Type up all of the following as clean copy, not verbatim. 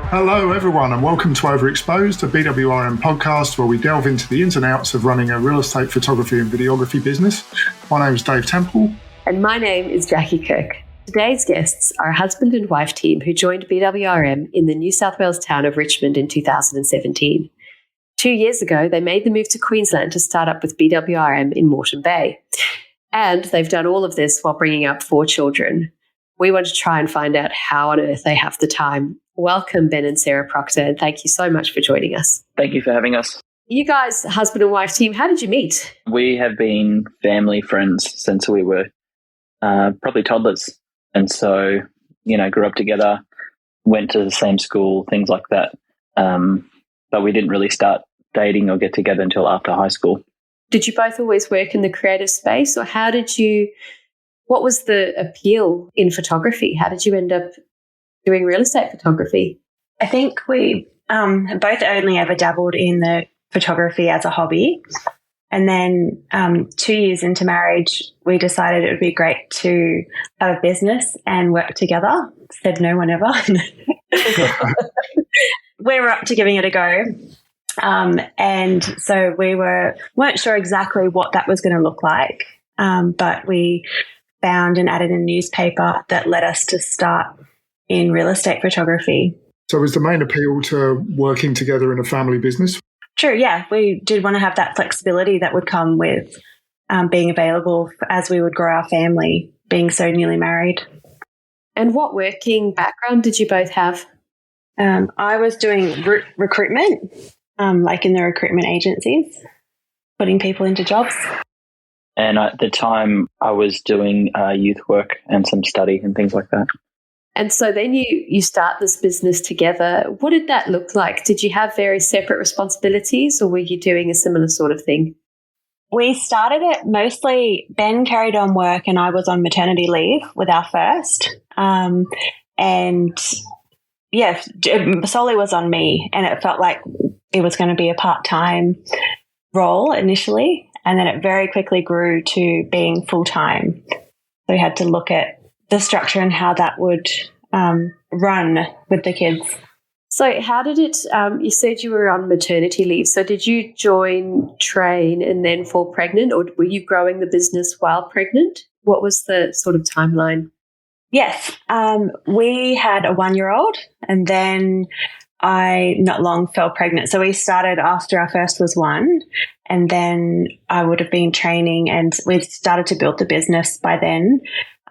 Hello everyone and welcome to Overexposed, a BWRM podcast where we delve into the ins and outs of running a real estate photography and videography business. My name is Dave Temple. And my name is Jackie Kirk. Today's guests are a husband and wife team who joined BWRM in the New South Wales town of Richmond in 2017. 2 years ago, they made the move to Queensland to start up with BWRM in Moreton Bay. And they've done all of this while bringing up 4 children. We want to try and find out how on earth they have the time. Welcome, Ben and Sarah Proctor, and thank you so much for joining us. Thank you for having us. You guys, husband and wife team, how did you meet? We have been family friends since we were probably toddlers. And so, grew up together, went to the same school, things like that. But we didn't really start dating or get together until after high school. Did you both always work in the creative space, or what was the appeal in photography? How did you end up doing real estate photography? I think we both only ever dabbled in the photography as a hobby. And then 2 years into marriage, we decided it would be great to have a business and work together. Said no one ever. We were up to giving it a go. And so we weren't sure exactly what that was going to look like. But we found and added a newspaper that led us to start in real estate photography. So was the main appeal to working together in a family business? True, yeah. We did want to have that flexibility that would come with being available as we would grow our family, being so newly married. And what working background did you both have? I was doing recruitment, like in the recruitment agencies, putting people into jobs. And at the time, I was doing youth work and some study and things like that. And so then you start this business together. What did that look like? Did you have very separate responsibilities, or were you doing a similar sort of thing? We started it mostly, Ben carried on work and I was on maternity leave with our first. And yeah, solely was on me, and it felt like it was going to be a part-time role initially, and then it very quickly grew to being full-time. So we had to look at the structure and how that would run with the kids. So how did it, you said you were on maternity leave, so did you join, train and then fall pregnant, or were you growing the business while pregnant? What was the sort of timeline? Yes, we had a 1-year-old, and then I not long fell pregnant. So we started after our first was 1, and then I would have been training, and we started to build the business by then.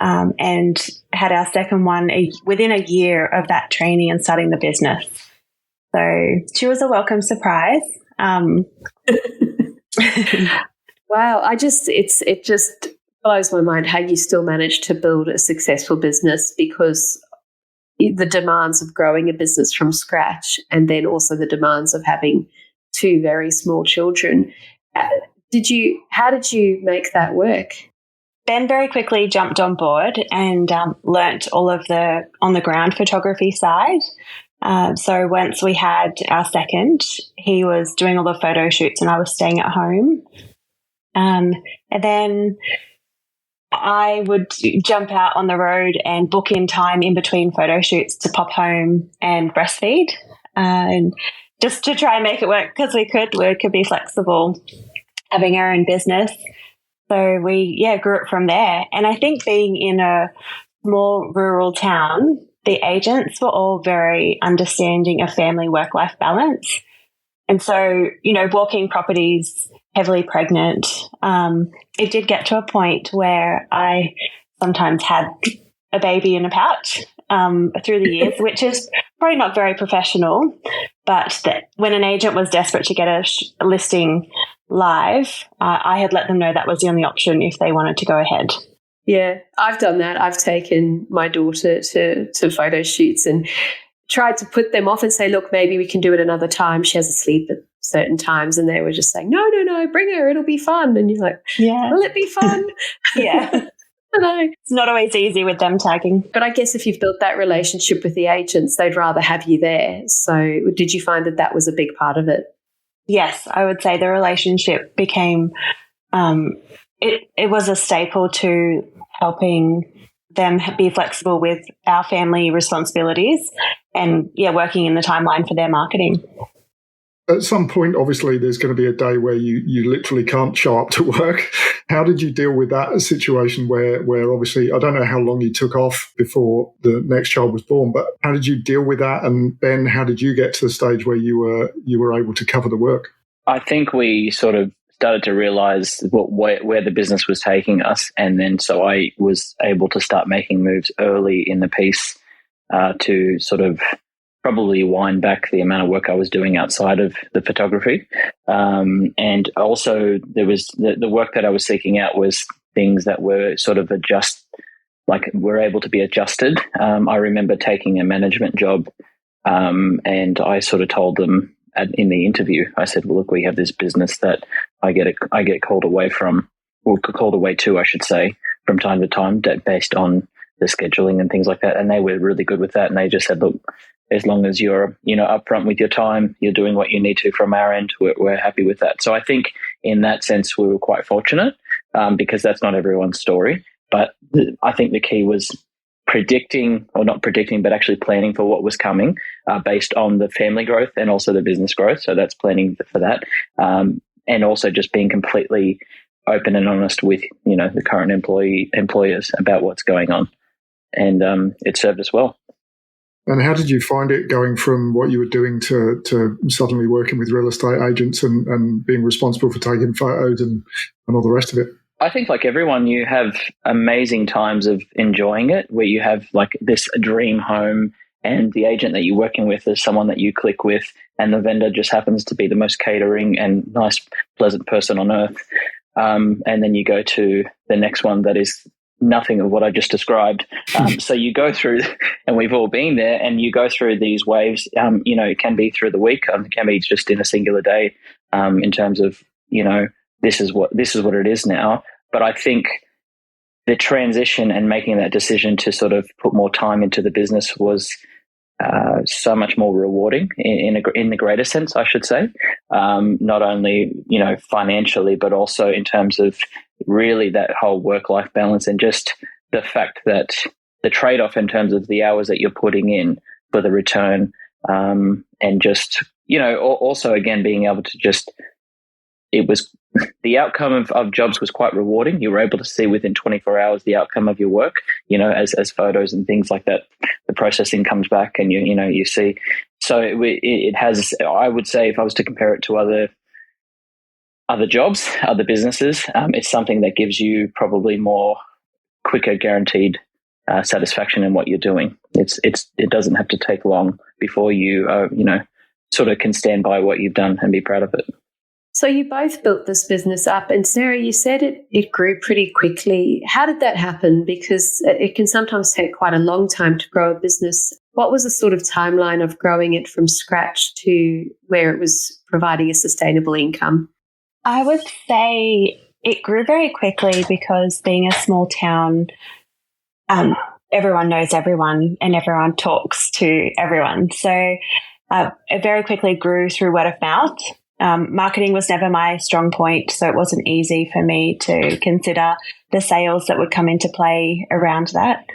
And had our second one within a year of that training and starting the business. So she was a welcome surprise. Wow, it just blows my mind how you still manage to build a successful business, because the demands of growing a business from scratch, and then also the demands of having 2 very small children. How did you make that work? Ben very quickly jumped on board and learnt all of the on-the-ground photography side. So once we had our second, he was doing all the photo shoots and I was staying at home. And then I would jump out on the road and book in time in between photo shoots to pop home and breastfeed, and just to try and make it work, because we could be flexible, having our own business. So we, grew it from there. And I think being in a small rural town, the agents were all very understanding of family work-life balance. And so, walking properties, heavily pregnant, it did get to a point where I sometimes had a baby in a pouch through the years, which is probably not very professional. But when an agent was desperate to get a listing live, I had let them know that was the only option if they wanted to go ahead. Yeah, I've done that. I've taken my daughter to photo shoots and tried to put them off and say, look, maybe we can do it another time. She has to sleep at certain times. And they were just saying, no, bring her. It'll be fun. And you're like, yeah, will it be fun? Yeah. I know. It's not always easy with them tagging. But I guess if you've built that relationship with the agents, they'd rather have you there. So did you find that was a big part of it? Yes, I would say the relationship became, it was a staple to helping them be flexible with our family responsibilities working in the timeline for their marketing. At some point, obviously, there's going to be a day where you literally can't show up to work. How did you deal with that situation where obviously, I don't know how long you took off before the next child was born, but how did you deal with that? And Ben, how did you get to the stage where you were able to cover the work? I think we sort of started to realize where the business was taking us. And then so I was able to start making moves early in the piece to sort of probably wind back the amount of work I was doing outside of the photography. And also there was the work that I was seeking out was things that were sort of were able to be adjusted. I remember taking a management job and I sort of told them in the interview, I said, well, look, we have this business that I get called away from, or called away to, I should say, from time to time based on the scheduling and things like that. And they were really good with that. And they just said, look, as long as you're, upfront with your time, you're doing what you need to from our end, we're happy with that. So I think in that sense, we were quite fortunate because that's not everyone's story. But I think the key was not predicting, but actually planning for what was coming based on the family growth and also the business growth. So that's planning for that. And also just being completely open and honest with, the current employers about what's going on. And it served us well. And how did you find it going from what you were doing to suddenly working with real estate agents and being responsible for taking photos and all the rest of it? I think like everyone, you have amazing times of enjoying it where you have like this dream home and the agent that you're working with is someone that you click with and the vendor just happens to be the most catering and nice, pleasant person on earth. And then you go to the next one that is nothing of what I just described. So you go through, and we've all been there, and you go through these waves. It can be through the week, it can be just in a singular day. In terms of this is what it is now. But I think the transition and making that decision to sort of put more time into the business was so much more rewarding in the greater sense, I should say. Not only financially, but also in terms of really that whole work-life balance and just the fact that the trade-off in terms of the hours that you're putting in for the return, and just also again being able to just the outcome of jobs was quite rewarding. You were able to see within 24 hours the outcome of your work, as photos and things like that, the processing comes back and you see. So it has, I would say, if I was to compare it to other jobs, other businesses, it's something that gives you probably more quicker guaranteed satisfaction in what you're doing. It doesn't have to take long before you sort of can stand by what you've done and be proud of it. So you both built this business up, and Sarah, you said it grew pretty quickly. How did that happen? Because it can sometimes take quite a long time to grow a business. What was the sort of timeline of growing it from scratch to where it was providing a sustainable income? I would say it grew very quickly because being a small town, everyone knows everyone and everyone talks to everyone. So it very quickly grew through word of mouth. Marketing was never my strong point, so it wasn't easy for me to consider the sales that would come into play around that.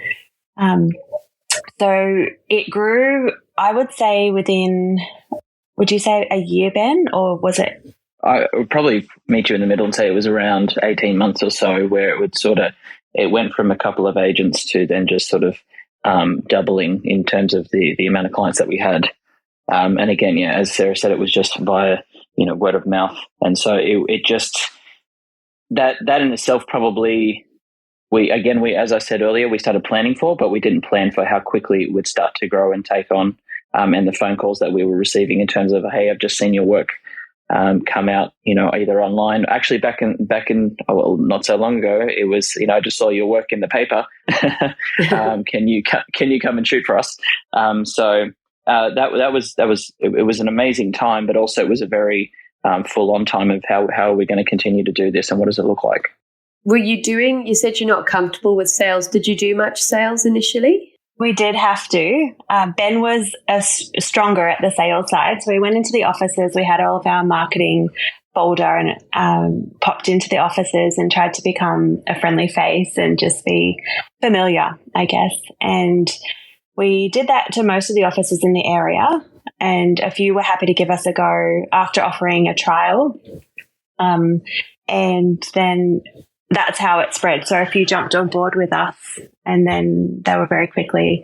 So it grew, I would say, would you say a year, Ben, or was it? I would probably meet you in the middle and say it was around 18 months or so where it went from a couple of agents to then just sort of doubling in terms of the amount of clients that we had. And again, as Sarah said, it was just via word of mouth. And so it just, that in itself probably, we, as I said earlier, we started planning for, but we didn't plan for how quickly it would start to grow and take on. And the phone calls that we were receiving in terms of, hey, I've just seen your work come out, either online. Actually, back in not so long ago, it was, I just saw your work in the paper. Can you come and shoot for us? It was an amazing time, but also it was a very full on time of how are we going to continue to do this and what does it look like? You said you're not comfortable with sales. Did you do much sales initially? We did have to. Ben was stronger at the sales side. So we went into the offices. We had all of our marketing folder and popped into the offices and tried to become a friendly face and just be familiar, I guess. And We did that to most of the offices in the area, and a few were happy to give us a go after offering a trial. And then that's how it spread. So a few jumped on board with us, and then they were very quickly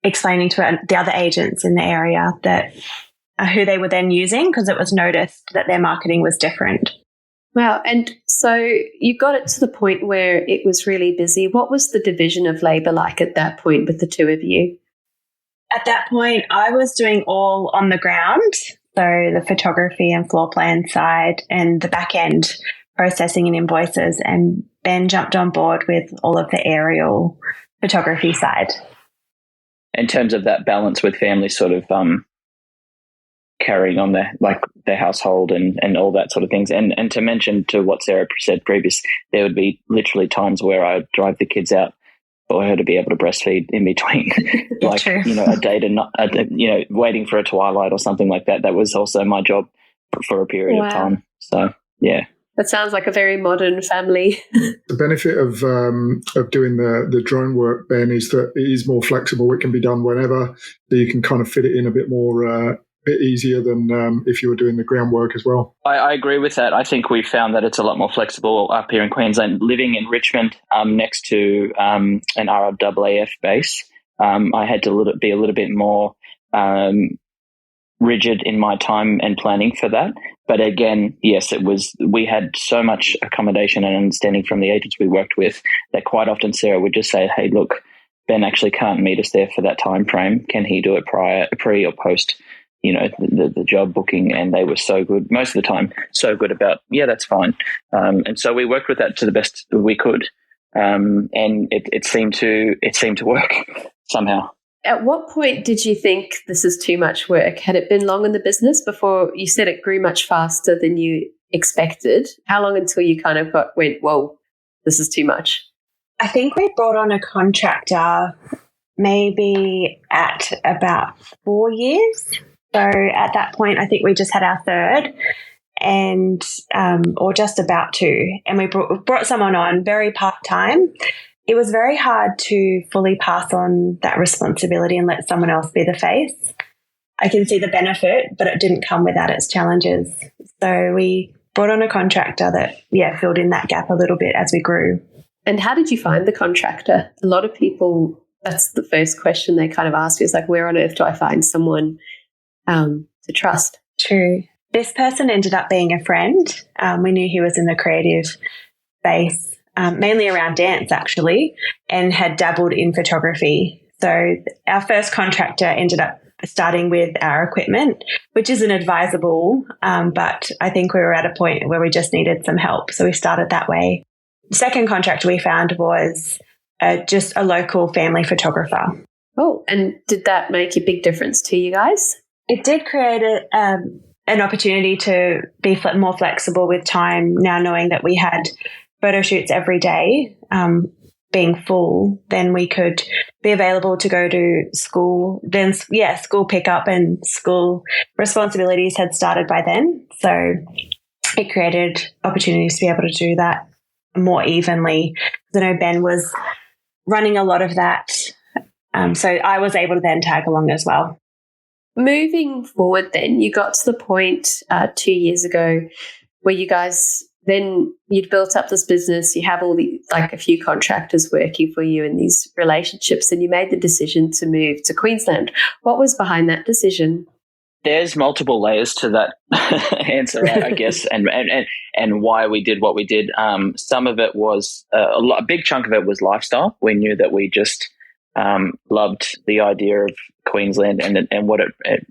explaining to the other agents in the area that who they were then using, because it was noticed that their marketing was different. Wow. And so you got it to the point where it was really busy. What was the division of labour like at that point with the two of you? At that point, I was doing all on the ground, so the photography and floor plan side and the back end processing and invoices, and Ben jumped on board with all of the aerial photography side. In terms of that balance with family sort of carrying on their household and all that sort of things. And to mention to what Sarah said previous, there would be literally times where I'd drive the kids out for her to be able to breastfeed in between, like, True. a day to waiting for a twilight or something like that. That was also my job for a period of time. So, yeah. That sounds like a very modern family. The benefit of doing the drone work, Ben, is that it is more flexible. It can be done whenever. You can kind of fit it in a bit more, bit easier than if you were doing the groundwork as well. I agree with that. I think we found that it's a lot more flexible up here in Queensland. Living in Richmond, next to an RAAF base, I had to be a little bit more rigid in my time and planning for that. But again, yes, we had so much accommodation and understanding from the agents we worked with that quite often Sarah would just say, hey, look, Ben actually can't meet us there for that time frame. Can he do it pre or post, the job booking? And they were so good most of the time, so good about, yeah, that's fine. And so we worked with that to the best we could. And it seemed to work somehow. At what point did you think this is too much work? Had it been long in the business before you said it grew much faster than you expected? How long until you kind of went, whoa, this is too much? I think we brought on a contractor maybe at about 4 years. So at that point, I think we just had our third, and or just about to, and we brought someone on very part-time. It was very hard to fully pass on that responsibility and let someone else be the face. I can see the benefit, but it didn't come without its challenges. So we brought on a contractor that, filled in that gap a little bit as we grew. And how did you find the contractor? A lot of people, that's the first question they kind of ask, is like, where on earth do I find someone to trust? True. This person ended up being a friend. We knew he was in the creative space, mainly around dance actually, and had dabbled in photography. So our first contractor ended up starting with our equipment, which isn't advisable, but I think we were at a point where we just needed some help. So we started that way. The second contractor we found was just a local family photographer. Oh, and did that make a big difference to you guys? It did create an opportunity to be more flexible with time, now knowing that we had photo shoots every day, being full. Then we could be available to go to school. Then, school pickup and school responsibilities had started by then. So it created opportunities to be able to do that more evenly. I know Ben was running a lot of that. So I was able to then tag along as well. Moving forward then, you got to the point 2 years ago where you guys, then you'd built up this business, you have a few contractors working for you in these relationships, and you made the decision to move to Queensland. What was behind that decision? There's multiple layers to that answer, I guess, and why we did what we did. Some of it was, a big chunk of it was lifestyle. We knew that we just loved the idea of Queensland and what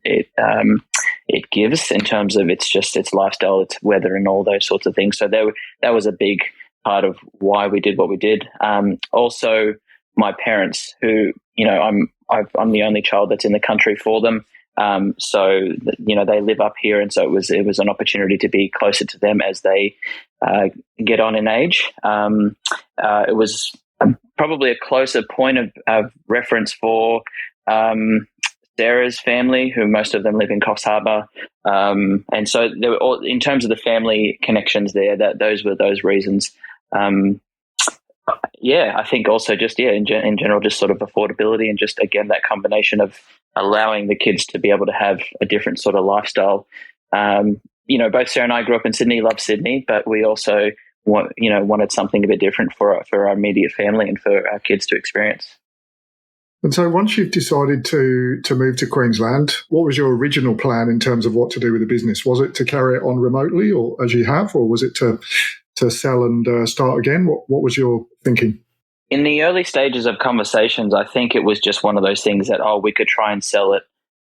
it gives in terms of its lifestyle, its weather, and all those sorts of things. So that was a big part of why we did what we did. Also, my parents, who I'm the only child that's in the country for them. So they live up here, and so it was an opportunity to be closer to them as they get on in age. It was probably a closer point of reference for Sarah's family, who most of them live in Coffs Harbour, and so there were in terms of the family connections there. Those were those reasons. Yeah, I think also just, in general, just sort of affordability and just, again, that combination of allowing the kids to be able to have a different sort of lifestyle. Both Sarah and I grew up in Sydney, love Sydney, but we also wanted something a bit different for our immediate family and for our kids to experience. And so once you've decided to move to Queensland, what was your original plan in terms of what to do with the business? Was it to carry it on remotely, or as you have, or was it to sell and start again? What was your thinking? In the early stages of conversations, I think it was just one of those things that, we could try and sell it.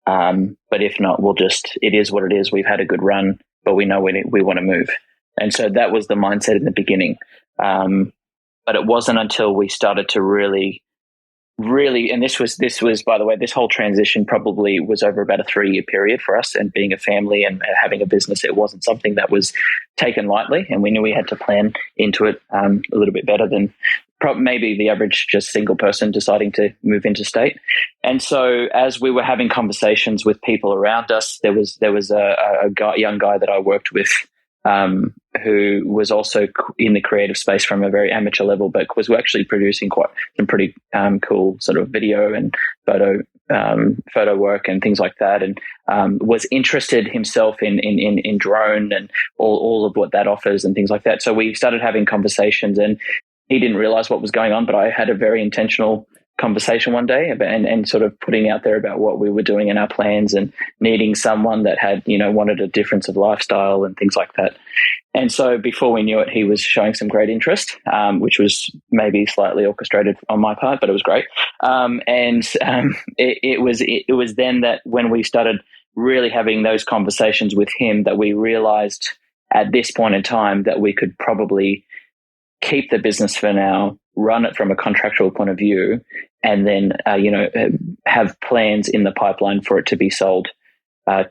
But if not, it is what it is. We've had a good run, but we know we want to move. And so that was the mindset in the beginning. But it wasn't until we started to really, and this was, by the way, this whole transition probably was over about a 3-year period for us, and being a family and having a business, it wasn't something that was taken lightly, and we knew we had to plan into it a little bit better than maybe the average just single person deciding to move interstate. And so as we were having conversations with people around us, there was a young guy that I worked with who was also in the creative space from a very amateur level, but was actually producing quite some pretty cool sort of video and photo work and things like that, and was interested himself in drone and all of what that offers and things like that. So we started having conversations, and he didn't realize what was going on, but I had a very intentional conversation one day and sort of putting out there about what we were doing in our plans and needing someone that had, wanted a difference of lifestyle and things like that. And so before we knew it, he was showing some great interest, which was maybe slightly orchestrated on my part, but it was great. It was then that when we started really having those conversations with him, that we realized at this point in time that we could probably keep the business for now, run it from a contractual point of view, and then have plans in the pipeline for it to be sold at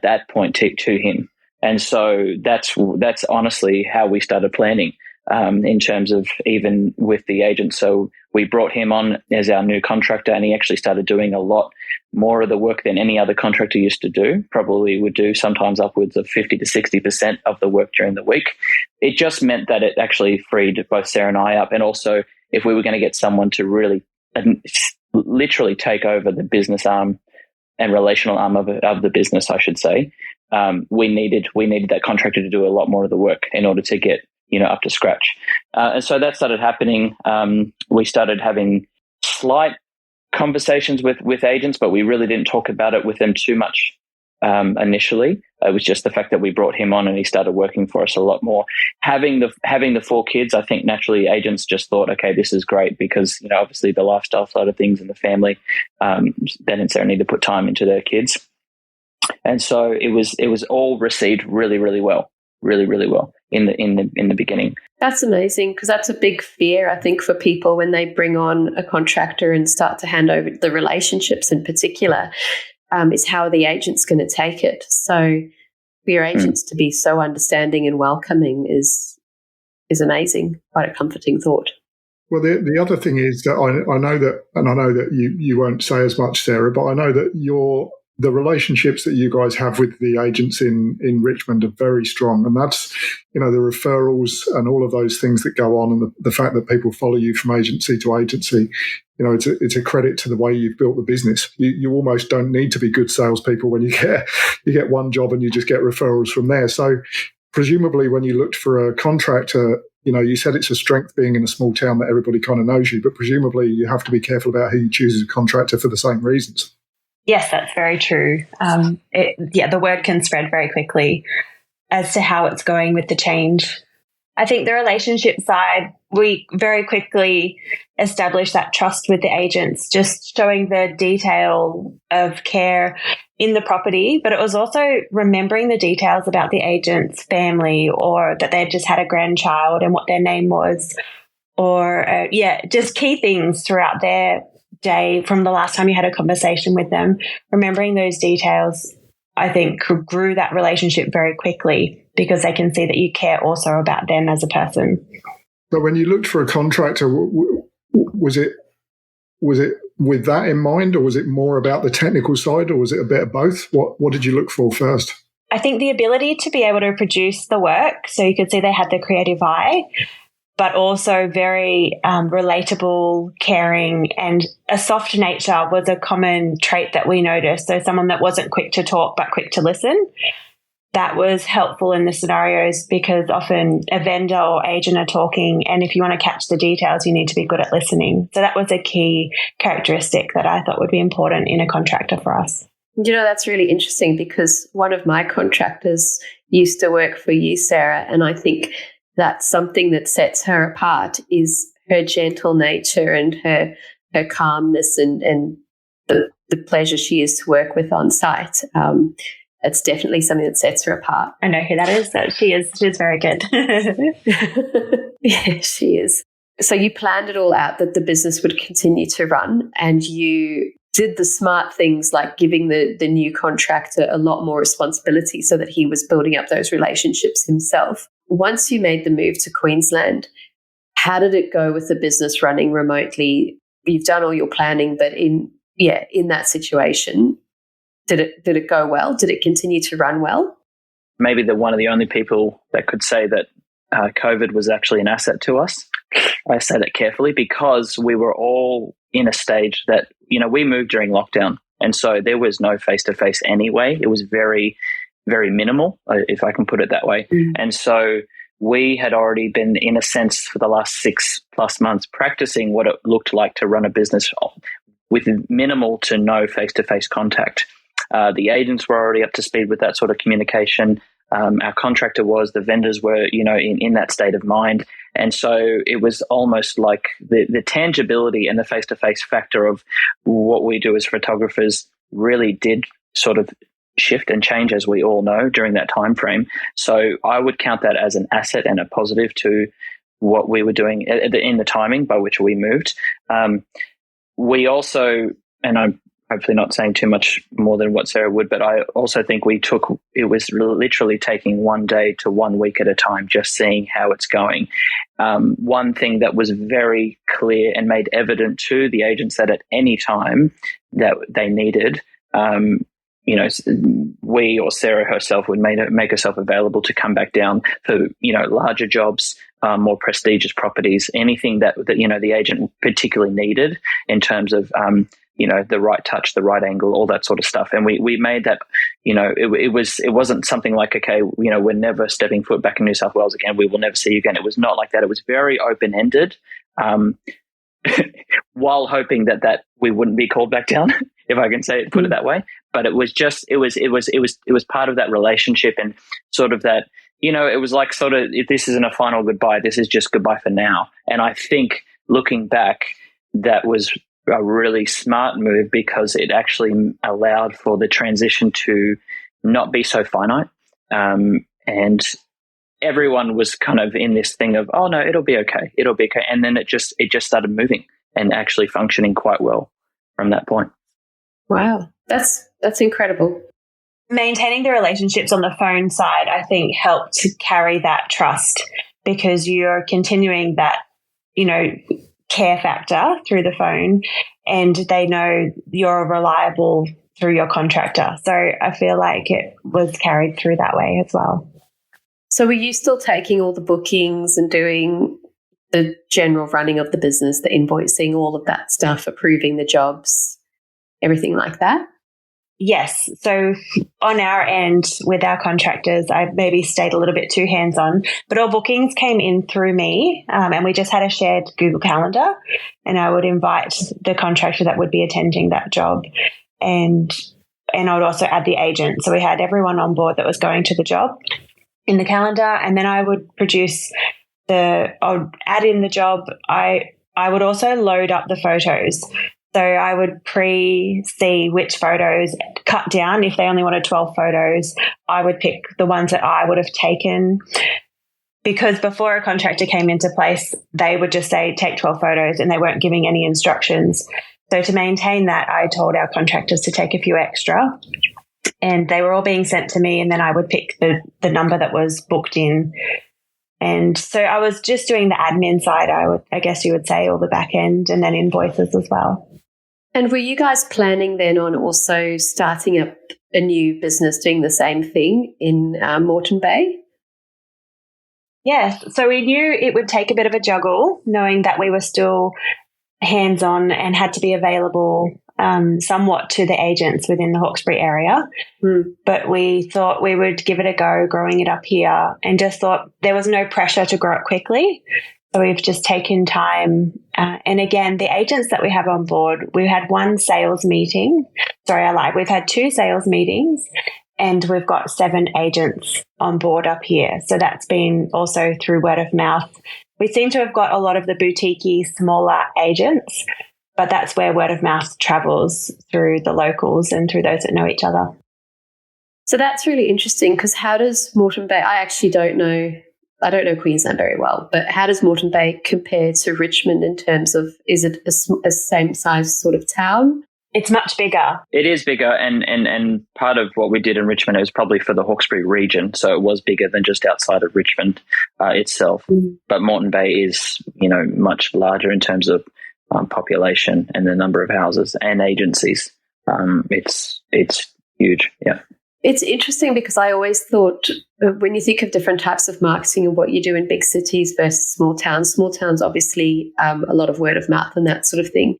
that point to him. And so that's honestly how we started planning in terms of even with the agent. So we brought him on as our new contractor, and he actually started doing a lot more of the work than any other contractor used to do. Probably would do sometimes upwards of 50 to 60% of the work during the week. It just meant that it actually freed both Sarah and I up. And also, if we were going to get someone to really literally take over the business arm and relational arm of the business, I should say, we needed that contractor to do a lot more of the work in order to get up to scratch. And so that started happening. We started having slight conversations with agents, but we really didn't talk about it with them too much initially. It was just the fact that we brought him on and he started working for us a lot more. Having the 4 kids, I think naturally agents just thought, okay, this is great because, obviously the lifestyle side of things and the family, Ben and Sarah need to put time into their kids. And so it was all received really, really well, really, really well in the beginning. That's amazing, because that's a big fear, I think, for people when they bring on a contractor and start to hand over the relationships in particular, is how the agent's going to take it. So for your agents to be so understanding and welcoming is amazing, quite a comforting thought. Well, the other thing is that I know that, and I know that you won't say as much, Sarah, but I know that the relationships that you guys have with the agents in Richmond are very strong. And that's, the referrals and all of those things that go on, and the fact that people follow you from agency to agency, it's a credit to the way you've built the business. You almost don't need to be good salespeople when you get one job and you just get referrals from there. So presumably when you looked for a contractor, you said it's a strength being in a small town that everybody kind of knows you, but presumably you have to be careful about who you choose as a contractor for the same reasons. Yes, that's very true. The word can spread very quickly as to how it's going with the change. I think the relationship side, we very quickly established that trust with the agents, just showing the detail of care in the property, but it was also remembering the details about the agent's family, or that they'd just had a grandchild and what their name was, or just key things throughout their day from the last time you had a conversation with them. Remembering those details, I think, grew that relationship very quickly, because they can see that you care also about them as a person. But when you looked for a contractor, was it with that in mind, or was it more about the technical side, or was it a bit of both? What did you look for first? I think the ability to be able to produce the work, so you could see they had the creative eye, but also very relatable, caring, and a soft nature was a common trait that we noticed. So someone that wasn't quick to talk but quick to listen. That was helpful in the scenarios because often a vendor or agent are talking, and if you want to catch the details, you need to be good at listening. So that was a key characteristic that I thought would be important in a contractor for us. That's really interesting because one of my contractors used to work for you, Sarah, and I think that's something that sets her apart is her gentle nature and her calmness and the pleasure she is to work with on site. It's definitely something that sets her apart. I know who that is. She's very good. Yeah, she is. So you planned it all out that the business would continue to run, and you did the smart things like giving the new contractor a lot more responsibility so that he was building up those relationships himself. Once you made the move to Queensland, how did it go with the business running remotely? You've done all your planning, but in that situation, did it go well? Did it continue to run well? Maybe one of the only people that could say that COVID was actually an asset to us. I say that carefully because we were all in a stage that, we moved during lockdown. And so there was no face-to-face anyway. It was very, very minimal, if I can put it that way. Mm. And so we had already been, in a sense, for the last 6+ months practicing what it looked like to run a business with minimal to no face-to-face contact. The agents were already up to speed with that sort of communication. Our contractor the vendors were, in that state of mind. And so it was almost like the tangibility and the face-to-face factor of what we do as photographers really did sort of shift and change, as we all know, during that time frame. So I would count that as an asset and a positive to what we were doing in the timing by which we moved. We also, and I'm hopefully not saying too much more than what Sarah would, but I also think it was literally taking 1 day to 1 week at a time, just seeing how it's going. One thing that was very clear and made evident to the agents that at any time that they needed, we or Sarah herself would make herself available to come back down for, larger jobs, more prestigious properties, anything that the agent particularly needed in terms of, the right touch, the right angle, all that sort of stuff. And we made that, it wasn't something like, okay, we're never stepping foot back in New South Wales again. We will never see you again. It was not like that. It was very open-ended, while hoping that we wouldn't be called back down, if I can put it that way. But it was part of that relationship and sort of that, it was like sort of, if this isn't a final goodbye, this is just goodbye for now. And I think looking back, that was a really smart move because it actually allowed for the transition to not be so finite. And everyone was kind of in this thing of, oh no, it'll be okay. And then it just started moving and actually functioning quite well from that point. Wow. That's incredible. Maintaining the relationships on the phone side, I think, helped to carry that trust because you're continuing that, care factor through the phone, and they know you're reliable through your contractor. So I feel like it was carried through that way as well. So were you still taking all the bookings and doing the general running of the business, the invoicing, all of that stuff, approving the jobs, everything like that? Yes. So on our end with our contractors, I maybe stayed a little bit too hands-on, but all bookings came in through me, and we just had a shared Google Calendar, and I would invite the contractor that would be attending that job, and I would also add the agent. So we had everyone on board that was going to the job in the calendar, and then I would I would add in the job. I would also load up the photos. So I would see which photos, cut down. If they only wanted 12 photos, I would pick the ones that I would have taken. Because before a contractor came into place, they would just say, take 12 photos, and they weren't giving any instructions. So to maintain that, I told our contractors to take a few extra, and they were all being sent to me, and then I would pick the number that was booked in. And so I was just doing the admin side, I guess you would say, or the back end, and then invoices as well. And were you guys planning then on also starting up a new business doing the same thing in Moreton Bay? Yes. So we knew it would take a bit of a juggle, knowing that we were still hands-on and had to be available somewhat to the agents within the Hawkesbury area. But we thought we would give it a go growing it up here, and just thought there was no pressure to grow it quickly. So we've just taken time. And again, the agents that we have on board, we had one sales meeting. Sorry, I lied. We've had 2 sales meetings, and we've got 7 agents on board up here. So that's been also through word of mouth. We seem to have got a lot of the boutique-y, smaller agents, but that's where word of mouth travels through the locals and through those that know each other. So that's really interesting, because how does Moreton Bay, I actually don't know Queensland very well, but how does Moreton Bay compare to Richmond in terms of, is it a same size sort of town? It's much bigger. It is bigger, and part of what we did in Richmond is probably for the Hawkesbury region, so it was bigger than just outside of Richmond itself. But Moreton Bay is, much larger in terms of population and the number of houses and agencies. It's huge, yeah. It's interesting because I always thought when you think of different types of marketing and what you do in big cities versus small towns obviously a lot of word of mouth and that sort of thing.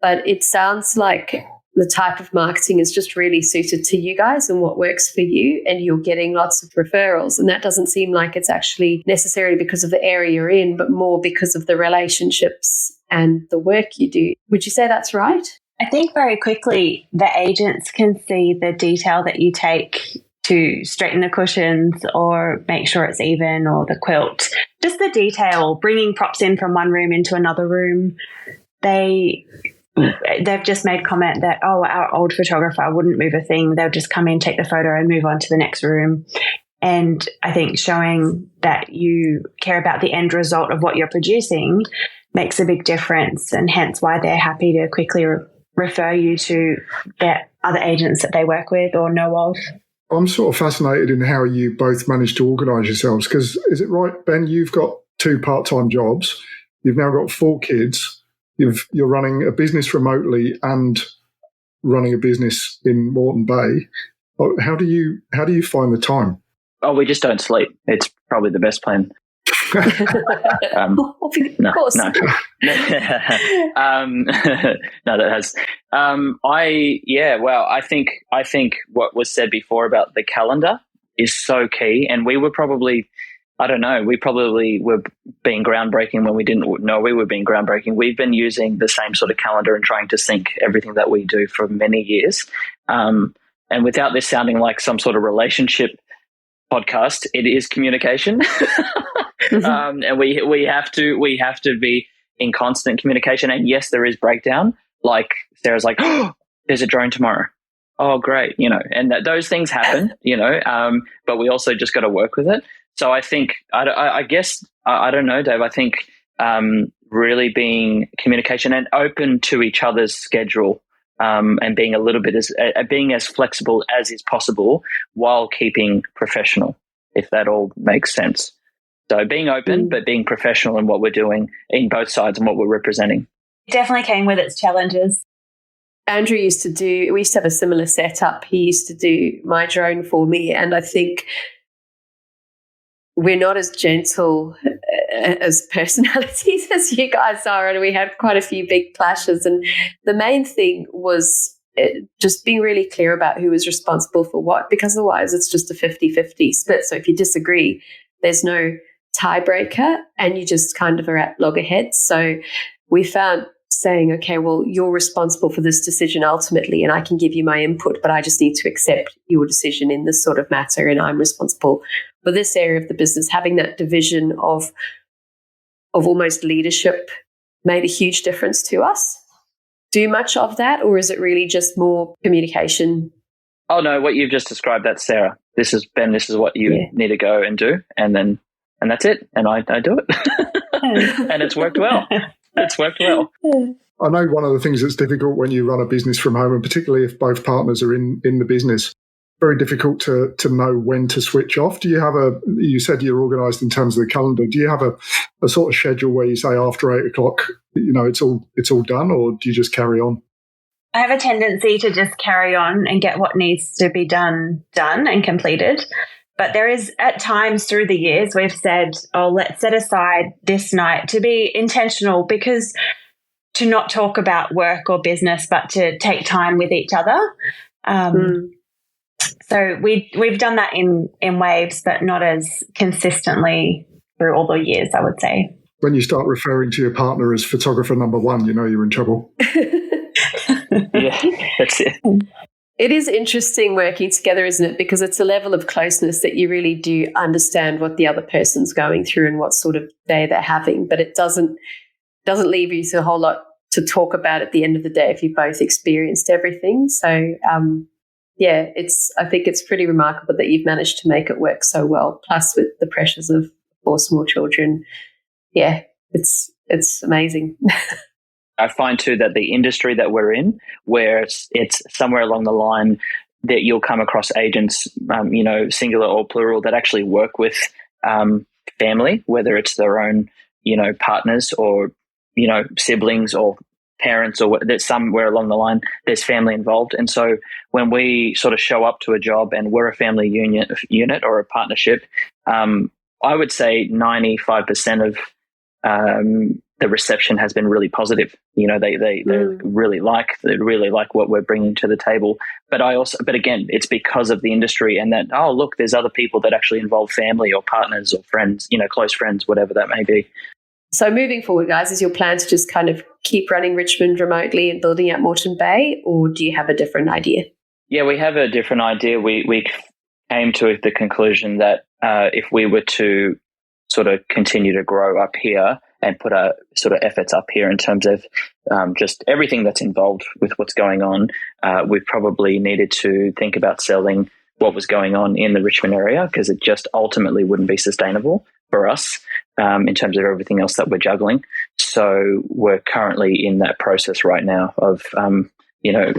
But it sounds like the type of marketing is just really suited to you guys and what works for you, and you're getting lots of referrals. And that doesn't seem like it's actually necessarily because of the area you're in, but more because of the relationships and the work you do. Would you say that's right? I think very quickly the agents can see the detail that you take to straighten the cushions or make sure it's even, or the quilt. Just the detail, bringing props in from one room into another room. They've just made comment that, our old photographer wouldn't move a thing. They'll just come in, take the photo and move on to the next room. And I think showing that you care about the end result of what you're producing makes a big difference, and hence why they're happy to quickly refer you to their other agents that they work with or know of. I'm sort of fascinated in how you both managed to organise yourselves, because is it right, Ben, you've got 2 part-time jobs, you've now got 4 kids, you're running a business remotely and running a business in Moreton Bay. How do you find the time? Oh, we just don't sleep. It's probably the best plan. Of course. No, that has. I think what was said before about the calendar is so key, and we were probably, we probably were being groundbreaking when we didn't know we were being groundbreaking. We've been using the same sort of calendar and trying to sync everything that we do for many years, and without this sounding like some sort of relationship podcast, it is communication. And we have to be in constant communication. And yes, there is breakdown. Like Sarah's like, there's a drone tomorrow. Oh, great. And those things happen, but we also just got to work with it. So I think, I guess, I don't know, Dave, I think really being communication and open to each other's schedule, and being a little bit being as flexible as is possible while keeping professional, if that all makes sense. So being open, but being professional in what we're doing in both sides and what we're representing. It definitely came with its challenges. Andrew we used to have a similar setup. He used to do my drone for me, and I think we're not as gentle as personalities as you guys are, and we had quite a few big clashes. And the main thing was just being really clear about who was responsible for what, because otherwise it's just a 50-50 split. So if you disagree, there's no tiebreaker and you just kind of are at loggerheads. So we found saying, okay, well, you're responsible for this decision ultimately, and I can give you my input, but I just need to accept your decision in this sort of matter, and I'm responsible for this area of the business. Having that division of almost leadership made a huge difference to us. Do much of that, or is it really just more communication? Oh no, what you've just described, that's Sarah. This is Ben, this is what you need to go and do, and that's it. And I do it. And it's worked well. It's worked well. I know one of the things that's difficult when you run a business from home, and particularly if both partners are in the business, very difficult to know when to switch off. Do you have you said you're organised in terms of the calendar. Do you have a sort of schedule where you say after 8 o'clock, it's all done, or do you just carry on? I have a tendency to just carry on and get what needs to be done and completed. But there is, at times through the years, we've said, oh, let's set aside this night to be intentional, because to not talk about work or business, but to take time with each other. So we've done that in waves, but not as consistently through all the years, I would say. When you start referring to your partner as photographer number one, you know you're in trouble. Yeah, that's it. It is interesting working together, isn't it? Because it's a level of closeness that you really do understand what the other person's going through and what sort of day they're having. But it doesn't leave you a whole lot to talk about at the end of the day if you've both experienced everything. So, I think it's pretty remarkable that you've managed to make it work so well. Plus, with the pressures of 4 small children, it's amazing. I find too that the industry that we're in, where it's somewhere along the line that you'll come across agents, singular or plural, that actually work with family, whether it's their own, partners or, siblings or parents, or that somewhere along the line there's family involved. And so when we sort of show up to a job and we're a family unit or a partnership, I would say 95% of the reception has been really positive. They really like what we're bringing to the table. But again, it's because of the industry, and that, oh, look, there's other people that actually involve family or partners or friends, close friends, whatever that may be. So moving forward, guys, is your plan to just kind of keep running Richmond remotely and building out Moreton Bay, or do you have a different idea? Yeah, we have a different idea. We came to the conclusion that if we were to sort of continue to grow up here and put our sort of efforts up here in terms of just everything that's involved with what's going on, we probably needed to think about selling what was going on in the Richmond area, because it just ultimately wouldn't be sustainable for us in terms of everything else that we're juggling. So we're currently in that process right now of,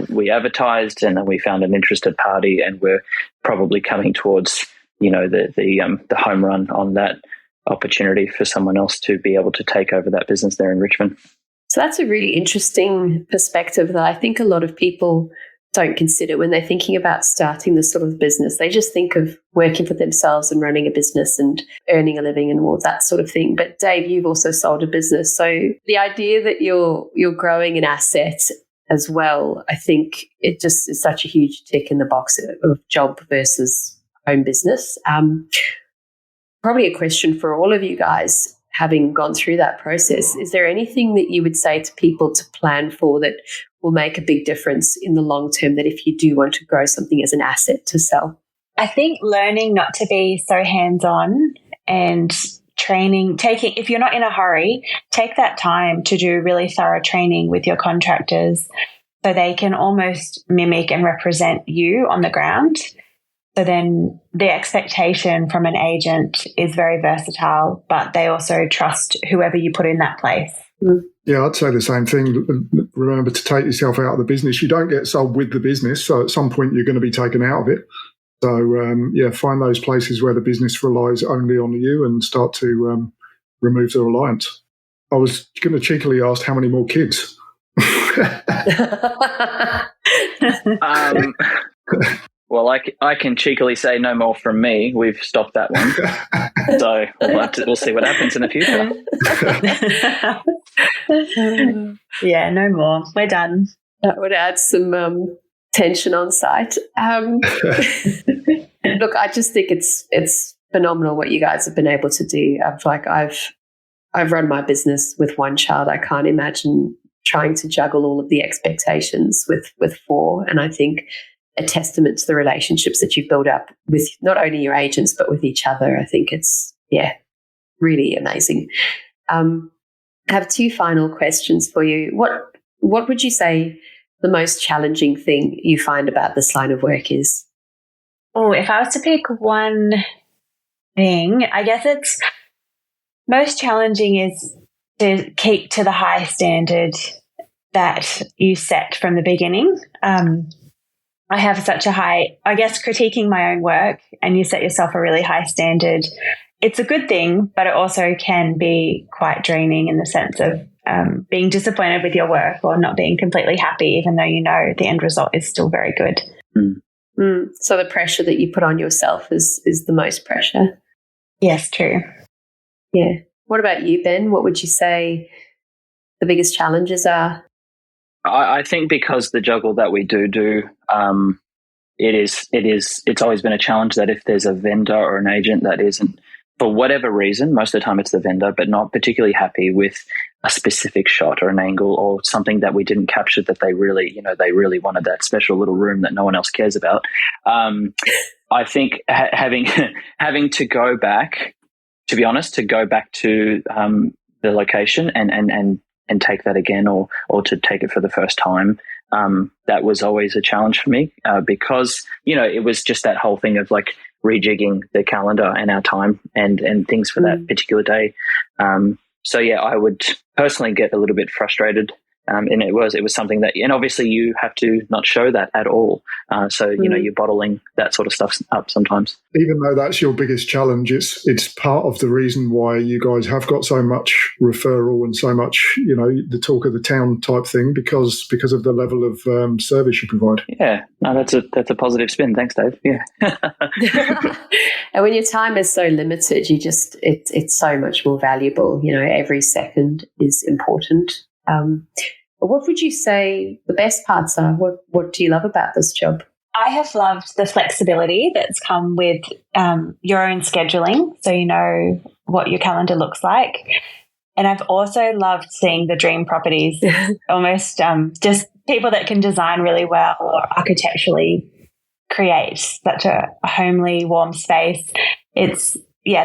we advertised and then we found an interested party, and we're probably coming towards, the home run on that opportunity for someone else to be able to take over that business there in Richmond. So that's a really interesting perspective that I think a lot of people don't consider when they're thinking about starting this sort of business. They just think of working for themselves and running a business and earning a living and all that sort of thing. But Dave, you've also sold a business. So the idea that you're growing an asset as well, I think it just is such a huge tick in the box of job versus home business. Probably a question for all of you guys, having gone through that process. Is there anything that you would say to people to plan for that will make a big difference in the long term, that if you do want to grow something as an asset to sell? I think learning not to be so hands-on and training, if you're not in a hurry, take that time to do really thorough training with your contractors so they can almost mimic and represent you on the ground. So then the expectation from an agent is very versatile, but they also trust whoever you put in that place. Yeah, I'd say the same thing. Remember to take yourself out of the business. You don't get sold with the business, so at some point you're going to be taken out of it. So, find those places where the business relies only on you and start to remove the reliance. I was going to cheekily ask how many more kids. Well, I can cheekily say no more from me. We've stopped that one. So we'll see what happens in the future. Yeah, no more. We're done. That would add some tension on site. Look, I just think it's phenomenal what you guys have been able to do. I've run my business with one child. I can't imagine trying to juggle all of the expectations with 4. And I think a testament to the relationships that you've built up with not only your agents, but with each other. I think it's, really amazing. I have 2 final questions for you. What would you say the most challenging thing you find about this line of work is? Oh, if I was to pick one thing, I guess it's most challenging is to keep to the high standard that you set from the beginning. I have such a high, I guess, critiquing my own work, and you set yourself a really high standard. It's a good thing, but it also can be quite draining in the sense of being disappointed with your work or not being completely happy, even though you know the end result is still very good. So the pressure that you put on yourself is the most pressure. Yes, true. Yeah. What about you, Ben? What would you say the biggest challenges are? I think because the juggle that we do, it's always been a challenge that if there's a vendor or an agent that isn't, for whatever reason, most of the time it's the vendor, but not particularly happy with a specific shot or an angle or something that we didn't capture that they really wanted that special little room that no one else cares about. I think having to go back, to be honest, to the location and take that again or to take it for the first time, that was always a challenge for me because, it was just that whole thing of like rejigging the calendar and our time and things for that particular day. So yeah, I would personally get a little bit frustrated. And it was something that, and obviously you have to not show that at all. So, you're bottling that sort of stuff up sometimes. Even though that's your biggest challenge, it's part of the reason why you guys have got so much referral and so much, the talk of the town type thing because of the level of service you provide. Yeah, no, that's a positive spin. Thanks, Dave. Yeah. And when your time is so limited, it's so much more valuable. Every second is important. What would you say the best parts are? What do you love about this job? I have loved the flexibility that's come with your own scheduling, so you know what your calendar looks like. And I've also loved seeing the dream properties, almost just people that can design really well or architecturally create such a homely, warm space. It's,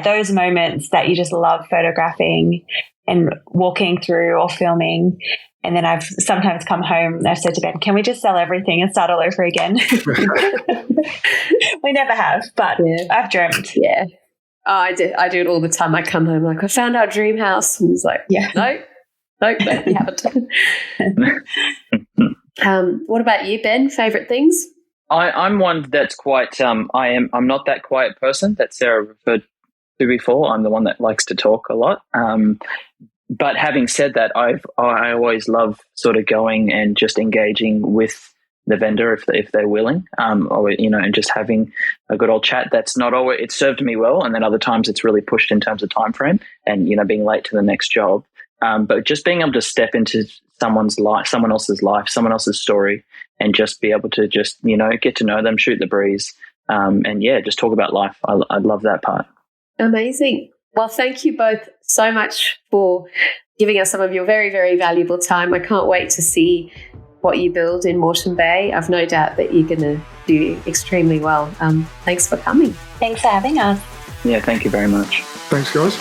those moments that you just love photographing and walking through or filming. And then I've sometimes come home and I've said to Ben, can we just sell everything and start all over again? We never have, but I've dreamt. Yeah. Oh, I do it all the time. I come home like, I found our dream house. And it's like, no, we haven't. What about you, Ben? Favourite things? I'm one that's quite, I'm not that quiet person that Sarah referred to before. I'm the one that likes to talk a lot. But having said that, I always love sort of going and just engaging with the vendor if they're willing, and just having a good old chat. That's not always, it served me well, and then other times it's really pushed in terms of time frame and being late to the next job. But just being able to step into someone's life, someone else's story, and just be able to just get to know them, shoot the breeze, and just talk about life. I love that part. Amazing. Well, thank you both so much for giving us some of your very, very valuable time. I can't wait to see what you build in Moreton Bay. I've no doubt that you're going to do extremely well. Thanks for coming. Thanks for having us. Yeah, thank you very much. Thanks, guys.